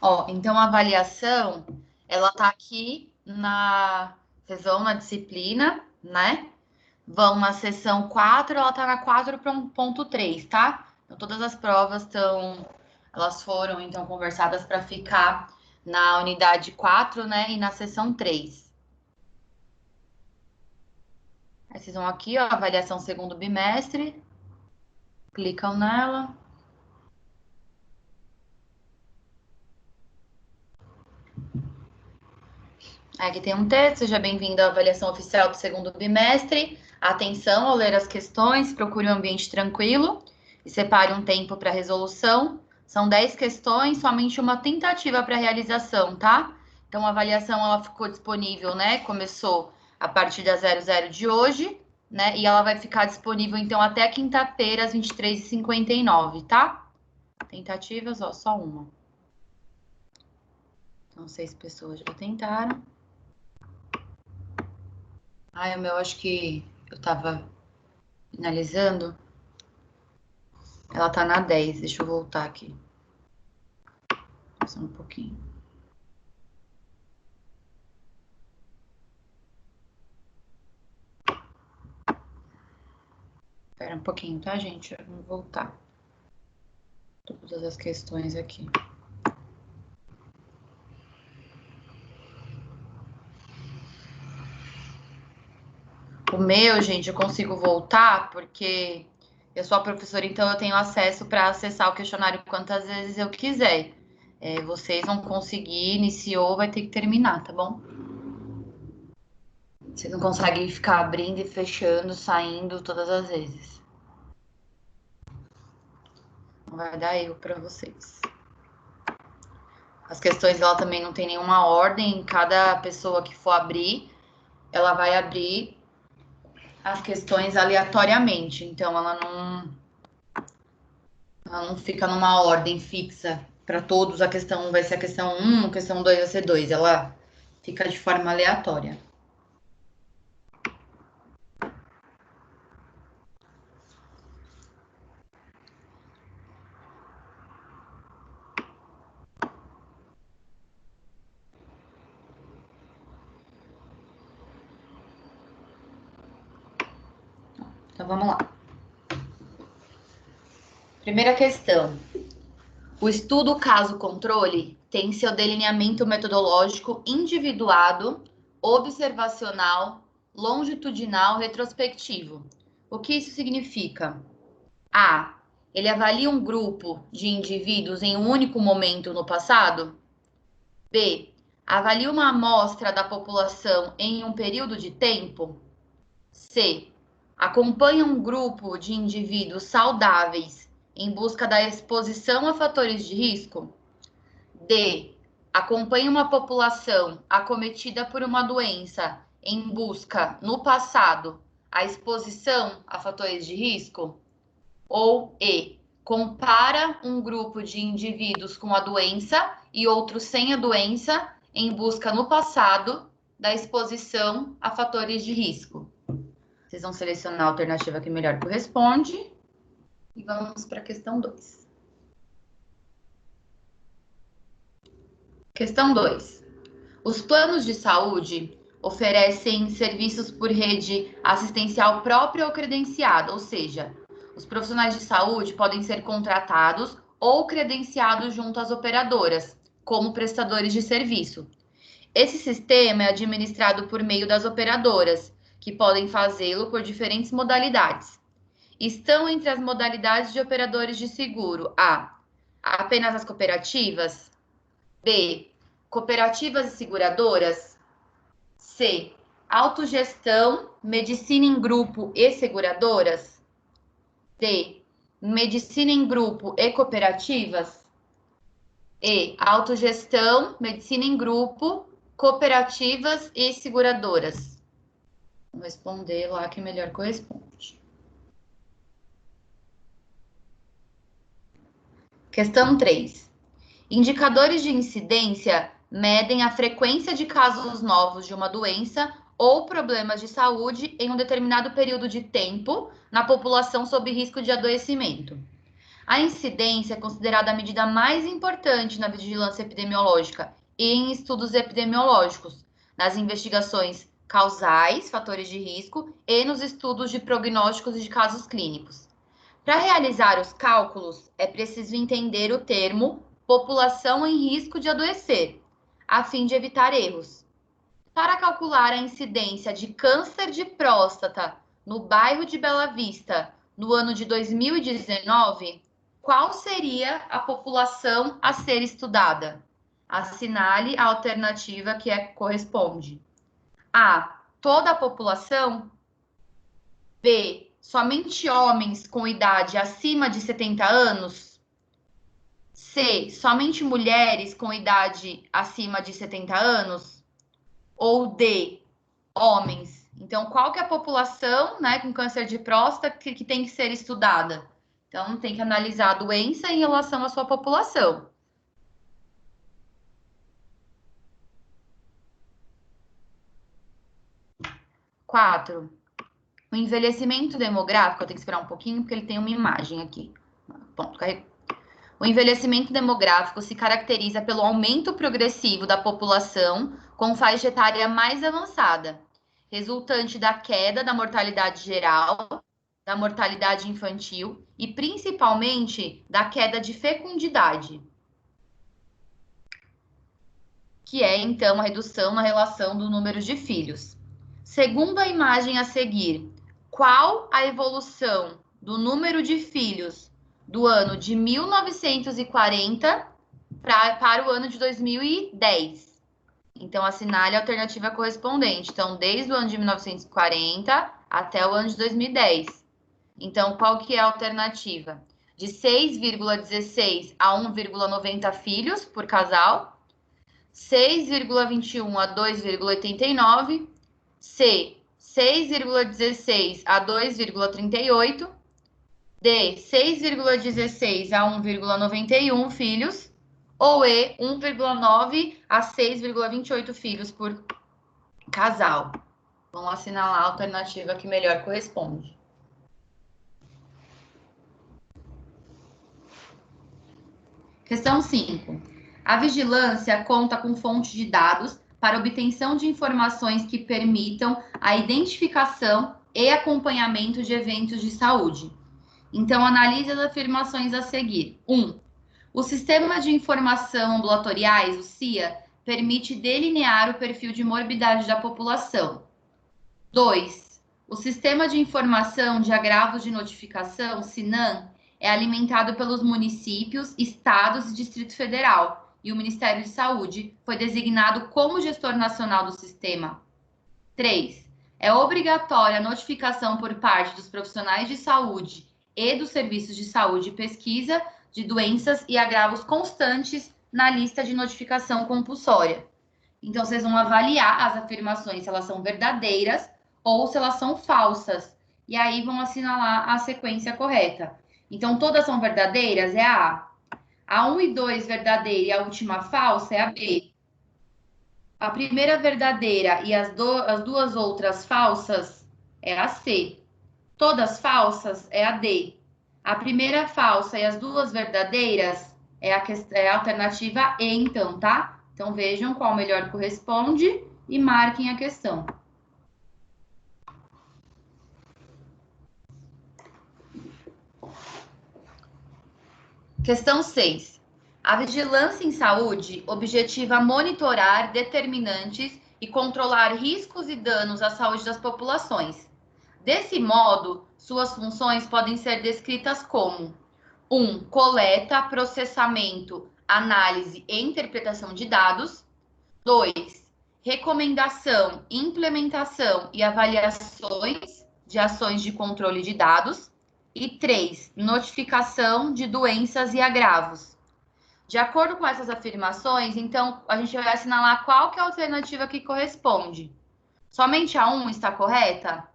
Ó, então a avaliação, ela tá aqui na... Vocês vão na disciplina, né? Vão na seção 4, ela tá na 4.3, tá? Então todas as provas estão... Elas foram, então, conversadas para ficar na unidade 4, né? E na seção 3. Aí vocês vão aqui, ó, avaliação segundo bimestre. Clicam nela. Aqui tem um texto, seja bem-vindo à avaliação oficial do segundo bimestre. Atenção ao ler as questões, procure um ambiente tranquilo e separe um tempo para resolução. São 10 questões, somente uma tentativa para realização, tá? Então, a avaliação ela ficou disponível, né? Começou a partir da 00 de hoje, né? E ela vai ficar disponível, então, até quinta-feira, às 23h59, tá? Tentativas, ó, só uma. Então, 6 pessoas já tentaram. Ai, o meu, acho que eu tava finalizando. Ela tá na 10. Deixa eu voltar aqui. Só um pouquinho. Espera um pouquinho, tá, gente? Vamos voltar. Todas as questões aqui. O meu, gente, eu consigo voltar porque eu sou a professora, então eu tenho acesso para acessar o questionário quantas vezes eu quiser. Vocês vão conseguir, iniciou, vai ter que terminar, tá bom? Vocês não conseguem ficar abrindo e fechando, saindo todas as vezes. Não vai dar erro para vocês. As questões ela também não tem nenhuma ordem, cada pessoa que for abrir, ela vai abrir as questões aleatoriamente, então ela não fica numa ordem fixa para todos, a questão 1 vai ser a questão 1, a questão 2 vai ser 2, ela fica de forma aleatória. Então vamos lá. Primeira questão. O estudo caso-controle tem seu delineamento metodológico individuado, observacional, longitudinal, retrospectivo. O que isso significa? A. Ele avalia um grupo de indivíduos em um único momento no passado? B. Avalia uma amostra da população em um período de tempo? C. Acompanha um grupo de indivíduos saudáveis em busca da exposição a fatores de risco? D. Acompanha uma população acometida por uma doença em busca, no passado, a exposição a fatores de risco? Ou E. Compara um grupo de indivíduos com a doença e outros sem a doença em busca, no passado, da exposição a fatores de risco? Vocês vão selecionar a alternativa que melhor corresponde. E vamos para a questão 2. Questão 2. Os planos de saúde oferecem serviços por rede assistencial própria ou credenciada, ou seja, os profissionais de saúde podem ser contratados ou credenciados junto às operadoras, como prestadores de serviço. Esse sistema é administrado por meio das operadoras, que podem fazê-lo por diferentes modalidades. Estão entre as modalidades de operadores de seguro A. Apenas as cooperativas? B. Cooperativas e seguradoras? C. Autogestão, medicina em grupo e seguradoras? D. Medicina em grupo e cooperativas? E. Autogestão, medicina em grupo, cooperativas e seguradoras. Vou responder lá que melhor corresponde. Questão 3. Indicadores de incidência medem a frequência de casos novos de uma doença ou problemas de saúde em um determinado período de tempo na população sob risco de adoecimento. A incidência é considerada a medida mais importante na vigilância epidemiológica e em estudos epidemiológicos, nas investigações causais, fatores de risco, e nos estudos de prognósticos e de casos clínicos. Para realizar os cálculos, é preciso entender o termo população em risco de adoecer, a fim de evitar erros. Para calcular a incidência de câncer de próstata no bairro de Bela Vista no ano de 2019, qual seria a população a ser estudada? Assinale a alternativa que corresponde. A. Toda a população. B. Somente homens com idade acima de 70 anos. C. Somente mulheres com idade acima de 70 anos. Ou D. Homens. Então, qual que é a população, né, com câncer de próstata que tem que ser estudada? Então, tem que analisar a doença em relação à sua população. 4. O envelhecimento demográfico, eu tenho que esperar um pouquinho porque ele tem uma imagem aqui. Pronto, carregou. O envelhecimento demográfico se caracteriza pelo aumento progressivo da população com faixa etária mais avançada, resultante da queda da mortalidade geral, da mortalidade infantil e principalmente da queda de fecundidade, que é então a redução na relação do número de filhos. Segundo a imagem a seguir, qual a evolução do número de filhos do ano de 1940 para o ano de 2010? Então, assinale a alternativa correspondente. Então, desde o ano de 1940 até o ano de 2010. Então, qual que é a alternativa? De 6,16 a 1,90 filhos por casal, 6,21 a 2,89, C, 6,16 a 2,38, D, 6,16 a 1,91 filhos, ou E, 1,9 a 6,28 filhos por casal. Vamos assinalar a alternativa que melhor corresponde. Questão 5. A vigilância conta com fonte de dados para obtenção de informações que permitam a identificação e acompanhamento de eventos de saúde. Então, analise as afirmações a seguir. 1. O Sistema de Informação Ambulatoriais, o SIA, permite delinear o perfil de morbidade da população. 2. O Sistema de Informação de Agravos de Notificação, SINAM, é alimentado pelos municípios, estados e Distrito Federal, e o Ministério de Saúde foi designado como gestor nacional do sistema. 3. É obrigatória a notificação por parte dos profissionais de saúde e dos serviços de saúde e pesquisa de doenças e agravos constantes na lista de notificação compulsória. Então, vocês vão avaliar as afirmações, se elas são verdadeiras ou se elas são falsas. E aí vão assinalar a sequência correta. Então, todas são verdadeiras? É a A. A 1 e 2 verdadeira e a última falsa é a B. A primeira verdadeira e as duas outras falsas é a C. Todas falsas é a D. A primeira falsa e as duas verdadeiras é a alternativa E, então, tá? Então, vejam qual melhor corresponde e marquem a questão. Questão 6. A vigilância em saúde objetiva monitorar determinantes e controlar riscos e danos à saúde das populações. Desse modo, suas funções podem ser descritas como 1. Coleta, processamento, análise e interpretação de dados. 2. Recomendação, implementação e avaliações de ações de controle de dados. E 3. Notificação de doenças e agravos. De acordo com essas afirmações, então, a gente vai assinalar qual que é a alternativa que corresponde. Somente a 1 está correta?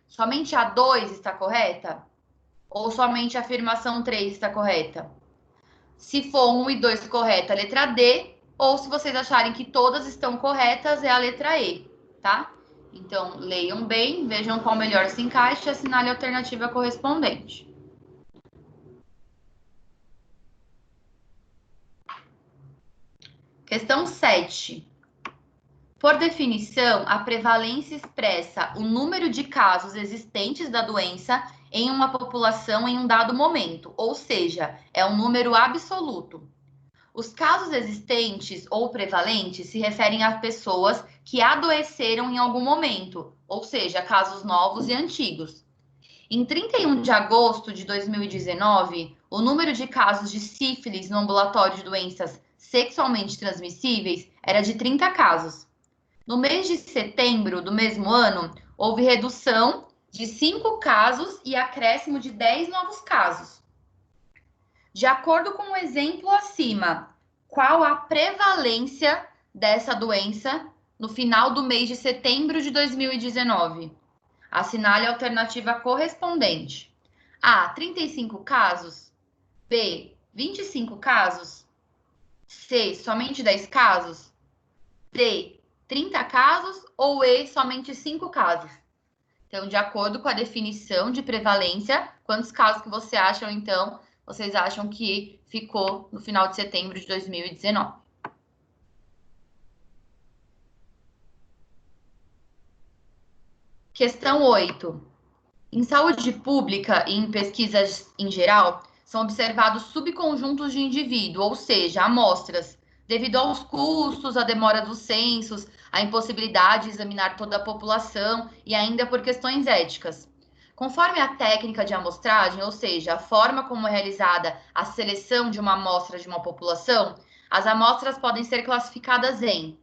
Somente a 2 está correta? Ou somente a afirmação 3 está correta? Se for 1 e 2 correta, a letra D. Ou se vocês acharem que todas estão corretas, é a letra E, tá? Então, leiam bem, vejam qual melhor se encaixa e assinale a alternativa correspondente. Questão 7. Por definição, a prevalência expressa o número de casos existentes da doença em uma população em um dado momento, ou seja, é um número absoluto. Os casos existentes ou prevalentes se referem a pessoas que adoeceram em algum momento, ou seja, casos novos e antigos. Em 31 de agosto de 2019, o número de casos de sífilis no ambulatório de doenças sexualmente transmissíveis era de 30 casos. No mês de setembro do mesmo ano, houve redução de 5 casos e acréscimo de 10 novos casos. De acordo com o exemplo acima, qual a prevalência dessa doença no final do mês de setembro de 2019? Assinale a alternativa correspondente. A, 35 casos. B, 25 casos. C, somente 10 casos. D, 30 casos ou E, somente 5 casos? Então, de acordo com a definição de prevalência, quantos casos que vocês acham que ficou no final de setembro de 2019? Questão 8. Em saúde pública e em pesquisas em geral, são observados subconjuntos de indivíduo, ou seja, amostras, devido aos custos, à demora dos censos, à impossibilidade de examinar toda a população e ainda por questões éticas. Conforme a técnica de amostragem, ou seja, a forma como é realizada a seleção de uma amostra de uma população, as amostras podem ser classificadas em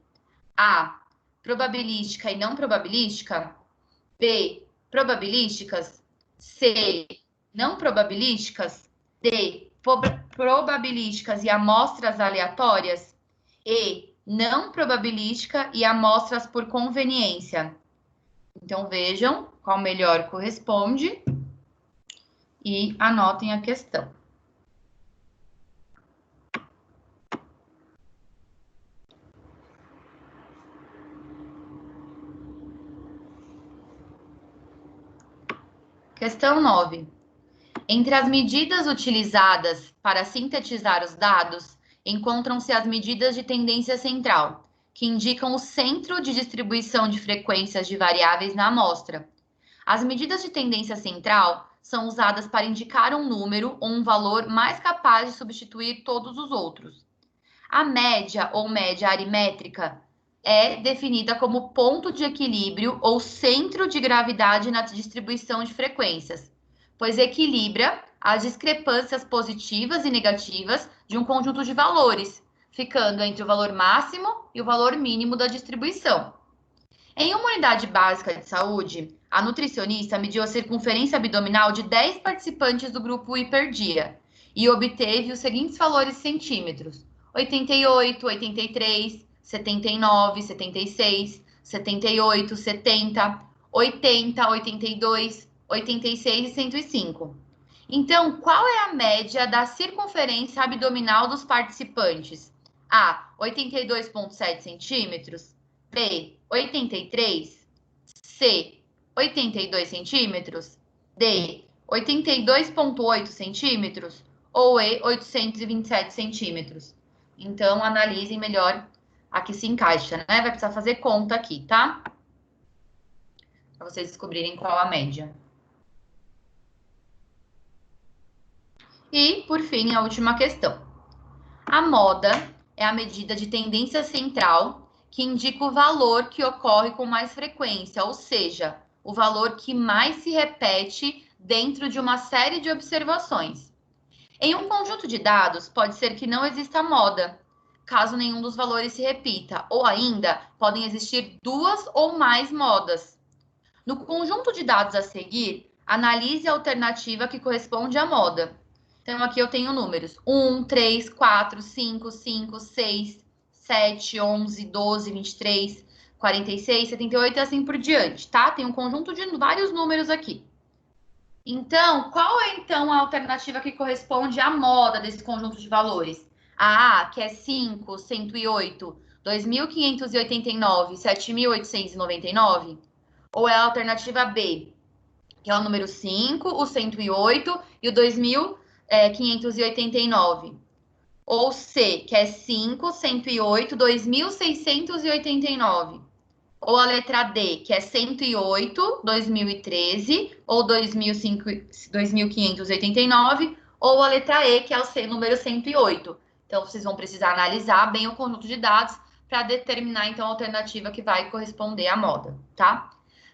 A, probabilística e não probabilística, B, probabilísticas, C, não probabilísticas, D, probabilísticas e amostras aleatórias, E, não probabilística e amostras por conveniência. Então, vejam qual melhor corresponde e anotem a questão. Questão 9. Entre as medidas utilizadas para sintetizar os dados, encontram-se as medidas de tendência central, que indicam o centro de distribuição de frequências de variáveis na amostra. As medidas de tendência central são usadas para indicar um número ou um valor mais capaz de substituir todos os outros. A média ou média aritmétrica é definida como ponto de equilíbrio ou centro de gravidade na distribuição de frequências, pois equilibra as discrepâncias positivas e negativas de um conjunto de valores, ficando entre o valor máximo e o valor mínimo da distribuição. Em uma unidade básica de saúde, a nutricionista mediu a circunferência abdominal de 10 participantes do grupo hiperdia e obteve os seguintes valores centímetros: 88, 83, 79, 76, 78, 70, 80, 82, 86 e 105. Então, qual é a média da circunferência abdominal dos participantes? A, 82,7 centímetros. B, 83. C, 82 centímetros. D, 82,8 centímetros. Ou E, 827 centímetros. Então, analisem melhor a que se encaixa, né? Vai precisar fazer conta aqui, tá? Para vocês descobrirem qual a média. E, por fim, a última questão. A moda é a medida de tendência central que indica o valor que ocorre com mais frequência, ou seja, o valor que mais se repete dentro de uma série de observações. Em um conjunto de dados, pode ser que não exista moda, caso nenhum dos valores se repita, ou ainda podem existir duas ou mais modas. No conjunto de dados a seguir, analise a alternativa que corresponde à moda. Então, aqui eu tenho números 1, 3, 4, 5, 5, 6, 7, 11, 12, 23, 46, 78 e assim por diante, tá? Tem um conjunto de vários números aqui. Então, qual é então a alternativa que corresponde à moda desse conjunto de valores? A, que é 5, 108, 2.589, 7.899? Ou é a alternativa B, que é o número 5, o 108 e o 2.589? Ou C, que é 5, 108, 2.689. Ou a letra D, que é 108, 2013, ou 2.589. Ou a letra E, que é o C, número 108. Então, vocês vão precisar analisar bem o conjunto de dados para determinar, então, a alternativa que vai corresponder à moda, tá?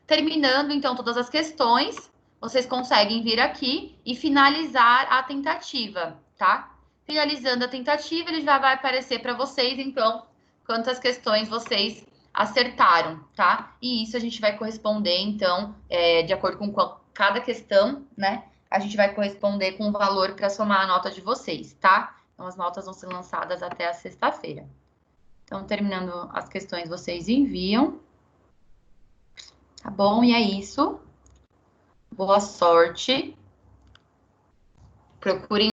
Terminando, então, todas as questões, vocês conseguem vir aqui e finalizar a tentativa, tá? Finalizando a tentativa, ele já vai aparecer para vocês, então, quantas questões vocês acertaram, tá? E isso a gente vai corresponder, então, de acordo com cada questão, né? A gente vai corresponder com o valor para somar a nota de vocês, tá? Então, as notas vão ser lançadas até a sexta-feira. Então, terminando as questões, vocês enviam. Tá bom? E é isso. Boa sorte. Procurem